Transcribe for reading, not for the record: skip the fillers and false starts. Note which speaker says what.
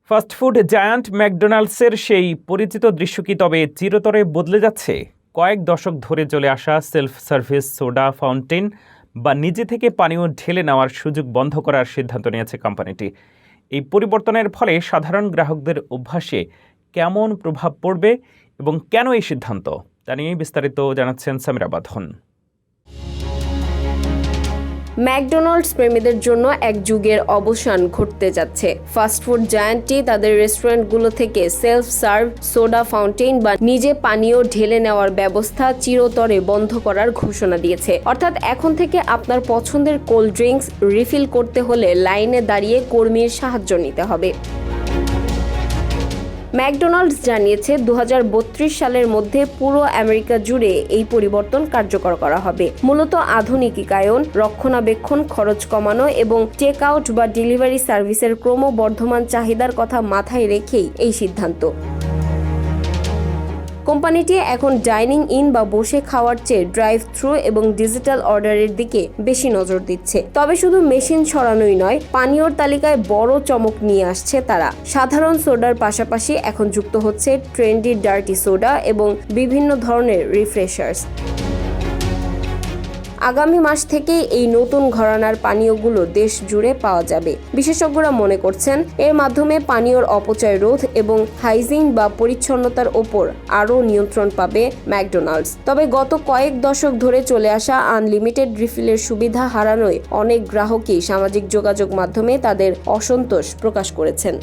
Speaker 1: Fast food giant ম্যাকডোনাল্ডসের সেই পরিচিত দৃশ্য কি তবে চিরতরে বদলে যাচ্ছে? কয়েক দশক ধরে চলে আসা সেলফ সার্ভিস সোডা ফাউন্টেন বা নিজে থেকে পানীয় ঢেলে নেওয়ার সুযোগ বন্ধ করার সিদ্ধান্ত নিয়েছে কোম্পানিটি। এই পরিবর্তনের ফলে সাধারণ গ্রাহকদের অভ্যাসে কেমন প্রভাব পড়বে এবং কেন এই সিদ্ধান্ত, তা নিয়ে বিস্তারিত জানাচ্ছেন সামিরা বাঁধন।
Speaker 2: ম্যাকডোনাল্ডস প্রেমীদের জন্য এক যুগের অবসান ঘটতে যাচ্ছে। ফাস্টফুড জায়ান্টটি তাদের রেস্টুরেন্টগুলো থেকে সেলফ সার্ভ সোডা ফাউন্টেন বা নিজে পানীয় ঢেলে নেওয়ার ব্যবস্থা চিরতরে বন্ধ করার ঘোষণা দিয়েছে। অর্থাৎ এখন থেকে আপনার পছন্দের কোল্ড ড্রিঙ্কস রিফিল করতে হলে লাইনে দাঁড়িয়ে কর্মীর সাহায্য নিতে হবে। ম্যাকডোনাল্ডস জানিয়েছে 2032 সালের মধ্যে পুরো আমেরিকা জুড়ে এই পরিবর্তন কার্যকর করা হবে। মূলত আধুনিকায়ন, রক্ষণাবেক্ষণ খরচ কমানো এবং টেক আউট বা ডেলিভারি সার্ভিসের ক্রমবর্ধমান চাহিদার কথা মাথায় রেখেই এই সিদ্ধান্ত। কোম্পানিটি এখন ডাইনিং ইন বা বসে খাওয়ার চেয়ে ড্রাইভ থ্রু এবং ডিজিটাল অর্ডারের দিকে বেশি নজর দিচ্ছে। তবে শুধু মেশিন ছড়ানোই নয়, পানীয়র তালিকায় বড় চমক নিয়ে আসছে তারা। সাধারণ সোডার পাশাপাশি এখন যুক্ত হচ্ছে ট্রেন্ডি ডার্টি সোডা এবং বিভিন্ন ধরনের রিফ্রেশার্স। আগামী মাস থেকেই এই নতুন ঘরানার পানীয়গুলো দেশ জুড়ে পাওয়া যাবে। বিশেষজ্ঞরা মনে করছেন এর মাধ্যমে পানীয়র অপচয় রোধ এবং হাইজিন বা পরিচ্ছন্নতার ওপর আরও নিয়ন্ত্রণ পাবে ম্যাকডোনাল্ডস। তবে গত কয়েক দশক ধরে চলে আসা আনলিমিটেড রিফিলের সুবিধা হারানোয় অনেক গ্রাহকই সামাজিক যোগাযোগ মাধ্যমে তাদের অসন্তোষ প্রকাশ করেছেন।